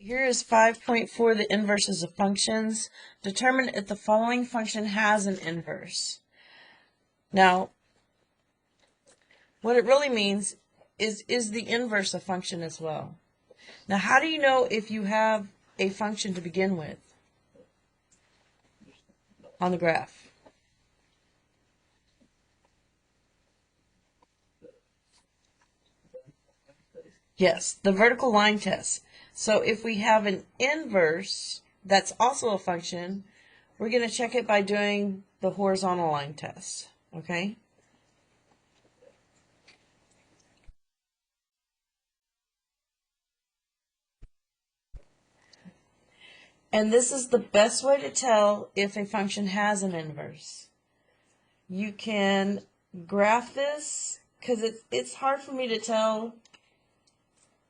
Here is 5.4, the inverses of functions. Determine if the following function has an inverse. Now, what it really means is the inverse a function as well? Now, how do you know if you have a function to begin with on the graph? Yes, the vertical line test. So if we have an inverse that's also a function, we're going to check it by doing the horizontal line test, okay? And this is the best way to tell if a function has an inverse. You can graph this, because it's hard for me to tell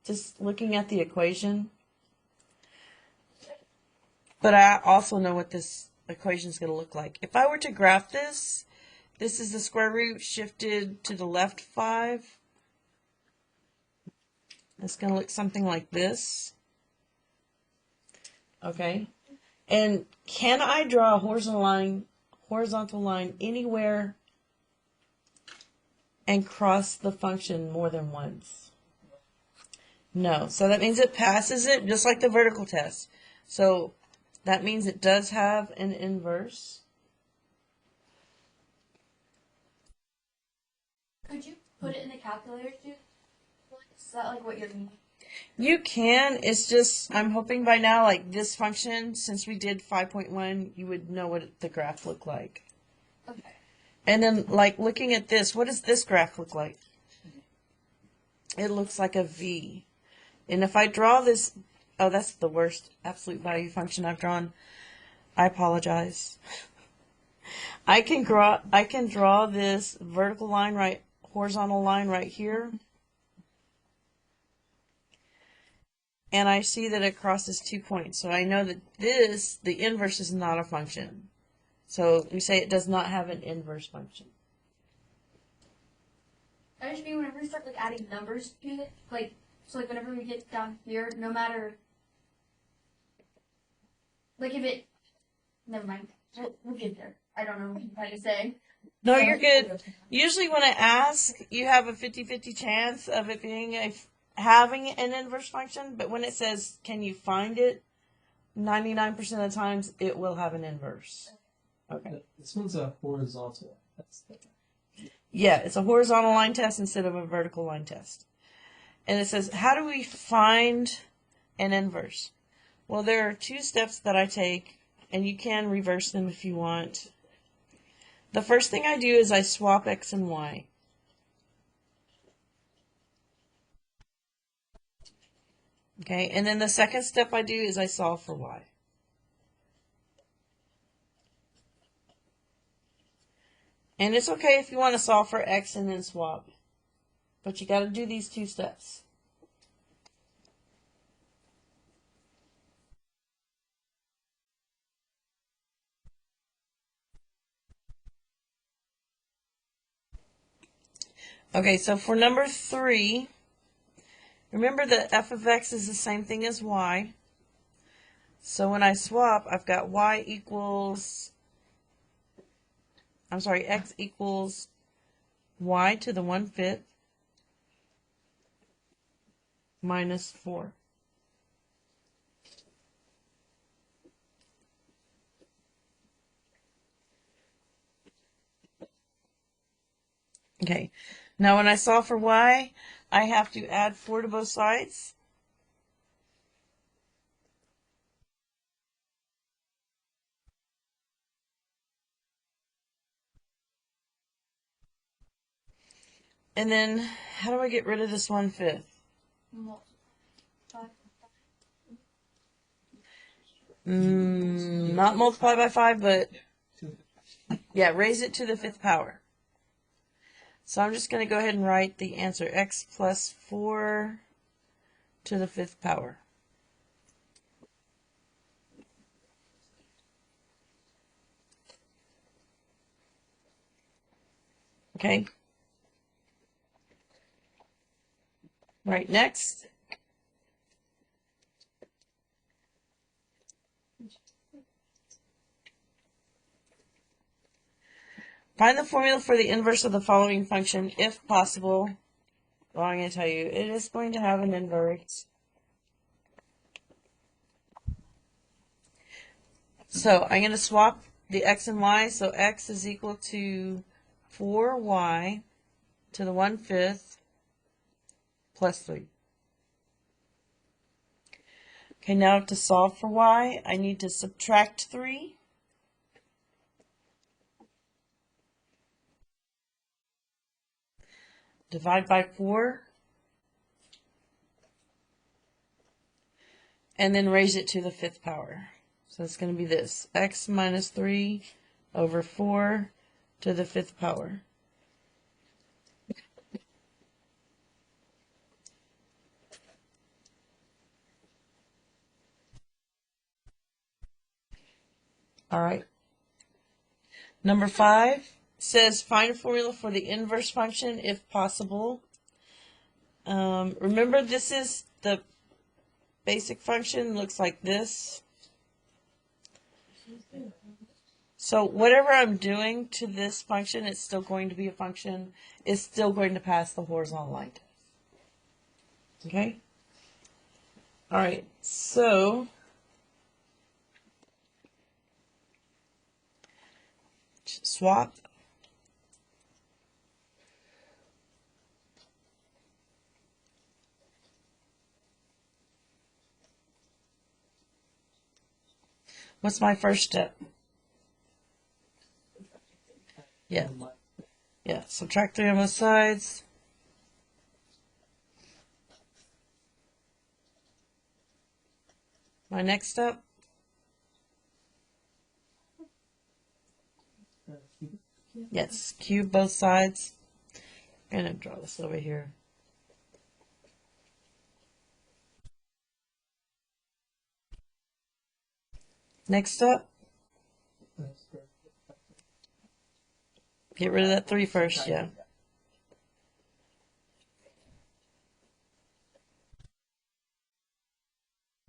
just looking at the equation. But I also know what this equation is going to look like. If I were to graph this, this is the square root shifted to the left 5. It's going to look something like this. Okay. And can I draw a horizontal line anywhere and cross the function more than once? No. So that means it passes it just like the vertical test. So that means it does have an inverse. Could you put it in the calculator too? Is that like what you're meaning? You can. It's just, I'm hoping by now, like this function, since we did 5.1, you would know what the graph looked like. Okay. And then, like, looking at this, what does this graph look like? It looks like a V. And if I draw this, oh, that's the worst absolute value function I've drawn. I apologize. I can draw this vertical line horizontal line right here. And I see that it crosses 2 points. So I know that the inverse is not a function. So we say it does not have an inverse function. I just mean whenever we start like adding numbers to it, like so like whenever we get down here, no matter like if it never mind. We'll get there. I don't know what I'm trying to say. No, you're good. Usually when I ask, you have a 50-50 chance of it being having an inverse function, but when it says, can you find it, 99% of the times it will have an inverse. Okay. This one's a horizontal. Yeah, it's a horizontal line test instead of a vertical line test. And it says, how do we find an inverse? Well, there are 2 steps that I take, and you can reverse them if you want. The first thing I do is I swap x and y. Okay, and then the second step I do is I solve for y. And it's okay if you want to solve for x and then swap. But you got to do these 2 steps. Okay, so for number 3, remember that f of x is the same thing as y. So when I swap, I've got x equals y to the 1/5 minus 4. Okay, now when I solve for y, I have to add 4 to both sides. And then, how do I get rid of this 1/5? Not multiply by 5, but yeah, raise it to the 5th power. So I'm just going to go ahead and write the answer, x plus 4 to the 5th power. Okay. Right, next. Find the formula for the inverse of the following function, if possible. Well, I'm going to tell you, it is going to have an inverse. So I'm going to swap the x and y. So x is equal to 4y to the 1/5 plus 3. Okay, now to solve for y, I need to subtract 3. Divide by 4. And then raise it to the 5th power. So it's going to be this, x minus 3 over 4 to the 5th power. All right. Number 5 says find a formula for the inverse function if possible. Remember, this is the basic function, looks like this. So whatever I'm doing to this function, it's still going to be a function. It's still going to pass the horizontal line test. Okay? All right, so swap. What's my first step? Yeah. Yeah, subtract 3 on both sides. My next step? Yes, cube both sides. I'm going to draw this over here. Next up, get rid of that 3 first, yeah.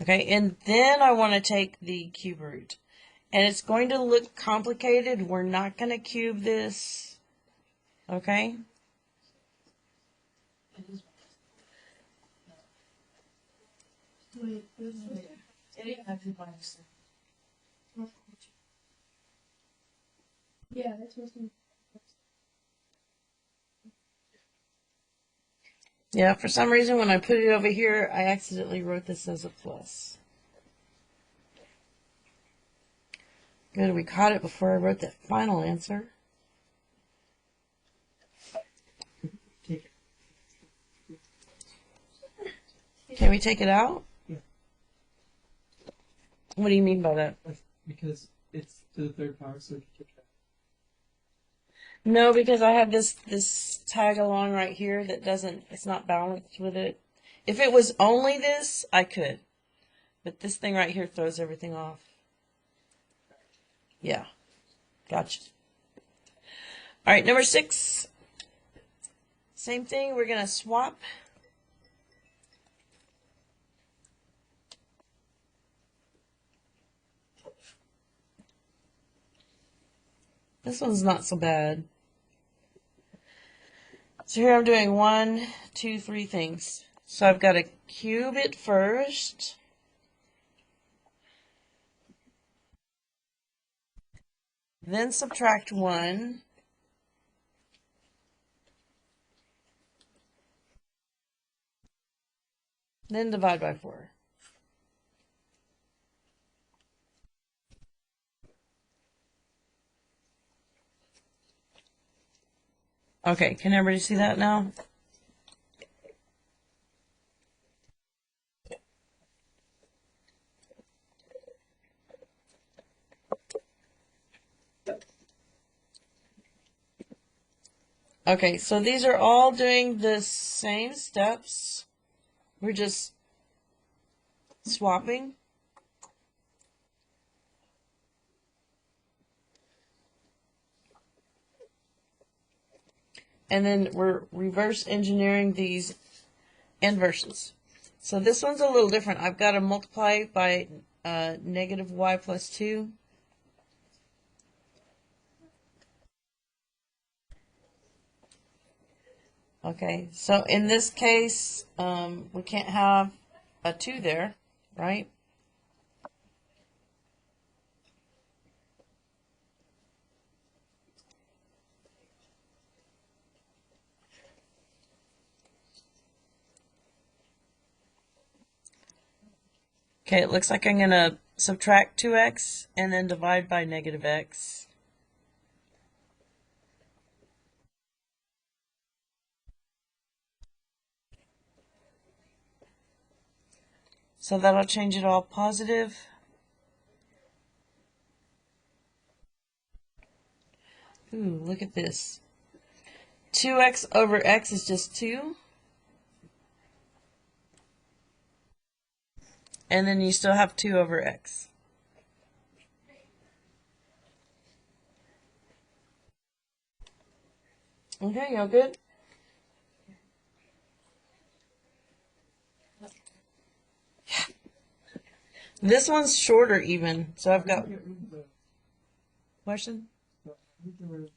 Okay, and then I want to take the cube root. And it's going to look complicated. We're not going to cube this. Okay? Yeah, that's supposed to. Yeah, for some reason when I put it over here, I accidentally wrote this as a plus. Good, we caught it before I wrote that final answer. Can we take it out? Yeah. What do you mean by that? Because it's to the 3rd power, so it can No, because I have this tag along right here that doesn't, it's not balanced with it. If it was only this, I could. But this thing right here throws everything off. Yeah. Gotcha. All right, number 6. Same thing, we're going to swap. This one's not so bad. So here I'm doing 1, 2, 3 things. So I've got to cube it first. Then subtract 1. Then divide by 4. Okay, can everybody see that now? Okay, so these are all doing the same steps. We're just swapping. And then we're reverse engineering these inverses. So this one's a little different. I've got to multiply by negative y plus 2. Okay, so in this case, we can't have a 2 there, right? Okay, it looks like I'm going to subtract 2x and then divide by negative x. So that'll change it all positive. Ooh, look at this. 2x over x is just 2. And then you still have 2 over x. Okay, y'all good? This one's shorter even, so I've got Get rid of the- question. get rid of-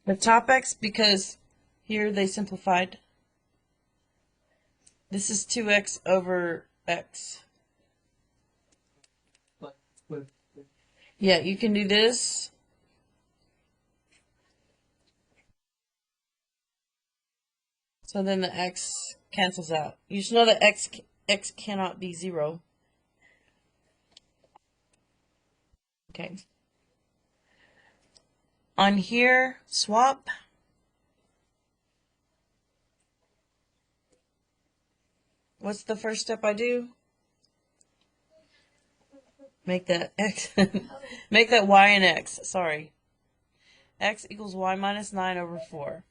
The top x, because here they simplified. This is 2x over x. with- Yeah, you can do this. So then the x cancels out. You should know that x cannot be 0. Okay. On here, swap. What's the first step I do? Make that x, make that y and x. Sorry. X equals y minus 9 over 4.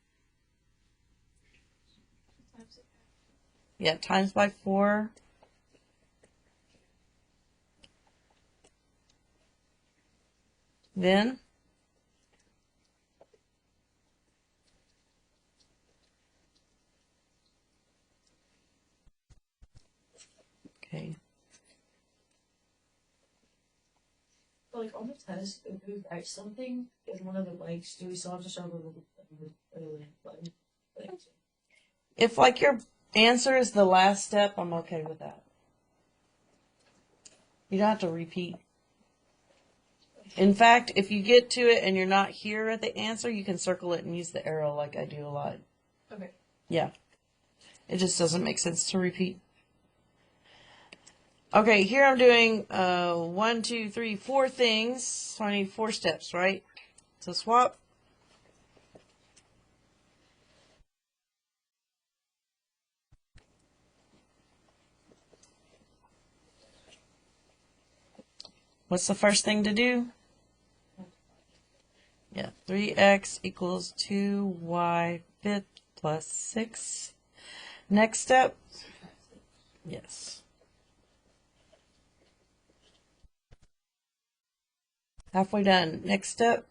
Yeah, times by 4. Then okay. Like on the test, if we write something in one of the blanks, do we still have to show the button? If like your answer is the last step, I'm okay with that. You don't have to repeat. In fact, if you get to it and you're not here at the answer, you can circle it and use the arrow like I do a lot. Okay. Yeah. It just doesn't make sense to repeat. Okay, here I'm doing 1, 2, 3, 4 things. So I need 4 steps, right? So swap. What's the first thing to do? Yeah, 3x equals 2y fifth plus 6. Next step? Yes. Halfway done. Next step?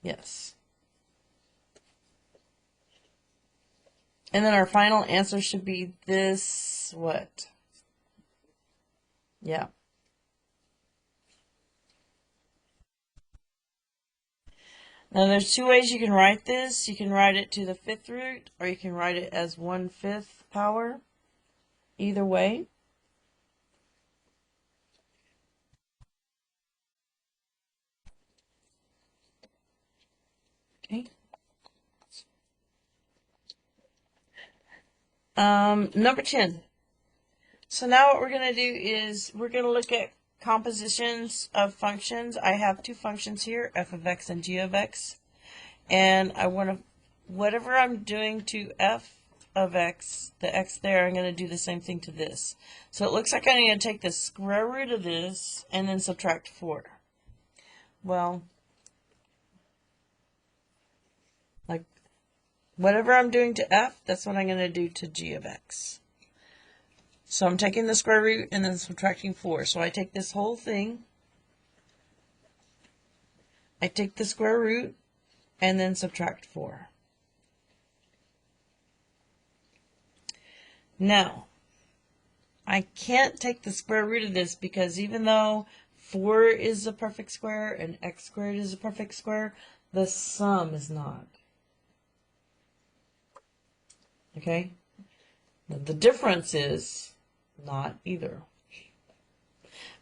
Yes. And then our final answer should be this, what? Yeah. Now there's 2 ways you can write this. You can write it to the 5th root, or you can write it as 1/5 power. Either way. Okay. Number 10. So now what we're going to do is we're going to look at compositions of functions. I have 2 functions here, f of x and g of x. And I want to, whatever I'm doing to f of x, the x there, I'm going to do the same thing to this. So it looks like I'm going to take the square root of this and then subtract 4. Well, like whatever I'm doing to f, that's what I'm going to do to g of x. So I'm taking the square root and then subtracting 4. So I take this whole thing, I take the square root, and then subtract 4. Now, I I can't take the square root of this because even though 4 is a perfect square and x squared is a perfect square, the sum is not. Okay? The difference is not either.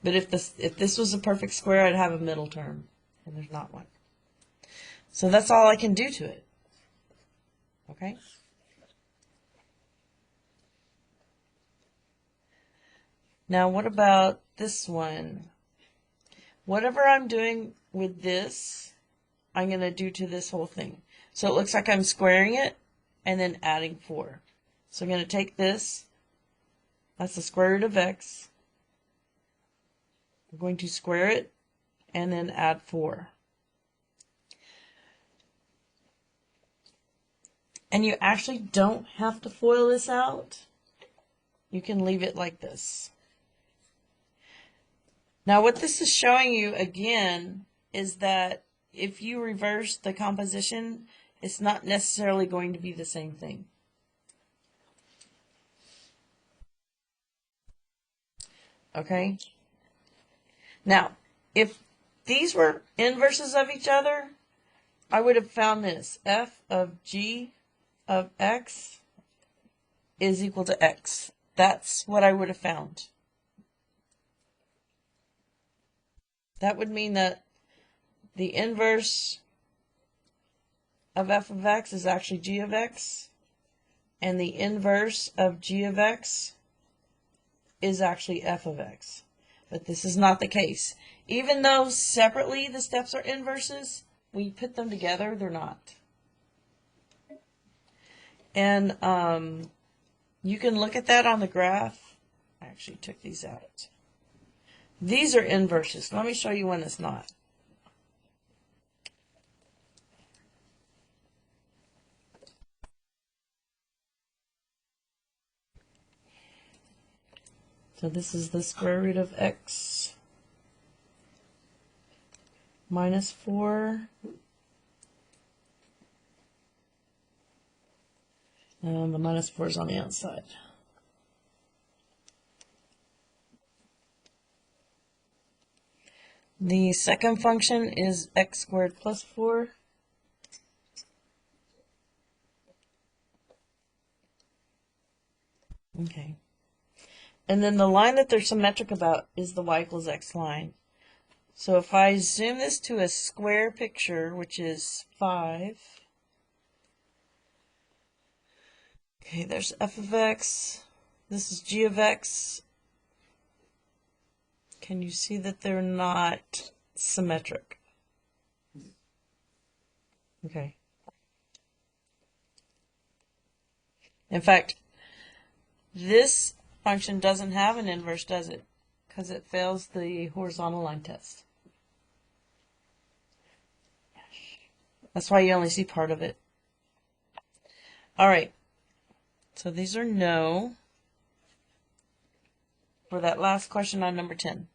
But if this was a perfect square, I'd have a middle term, and there's not one. So that's all I can do to it. Okay? Now what about this one? Whatever I'm doing with this, I'm going to do to this whole thing. So it looks like I'm squaring it and then adding 4. So I'm going to take this, that's the square root of x. I'm going to square it and then add 4. And you actually don't have to FOIL this out. You can leave it like this. Now what this is showing you again is that if you reverse the composition, it's not necessarily going to be the same thing. Okay? Now, if these were inverses of each other, I would have found this. F of g of x is equal to x. That's what I would have found. That would mean that the inverse of f of x is actually g of x, and the inverse of g of x is actually f of x. But this is not the case. Even though separately the steps are inverses, when you put them together, they're not. And you can look at that on the graph. I actually took these out. These are inverses. Let me show you one that's not. So this is the square root of x minus 4. And the minus 4 is on the outside. The second function is x squared plus 4. Okay. And then the line that they're symmetric about is the y equals x line. So if I zoom this to a square picture, which is 5, okay, there's f of x, this is g of x. Can you see that they're not symmetric? Okay. In fact, this function doesn't have an inverse, does it? Because it fails the horizontal line test. That's why you only see part of it. All right. So these are no for that last question on number 10.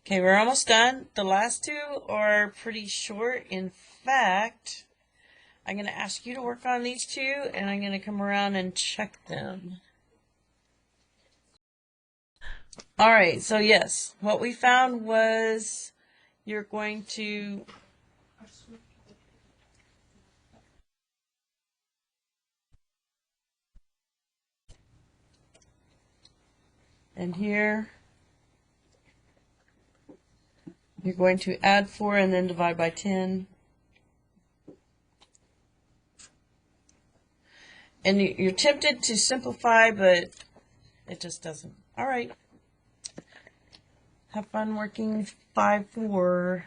Okay, we're almost done. The last two are pretty short. In fact, I'm going to ask you to work on these two, and I'm going to come around and check them. All right, so yes, what we found was you're going to and here you're going to add 4 and then divide by 10. And you're tempted to simplify, but it just doesn't. All right. Have fun working 5-4.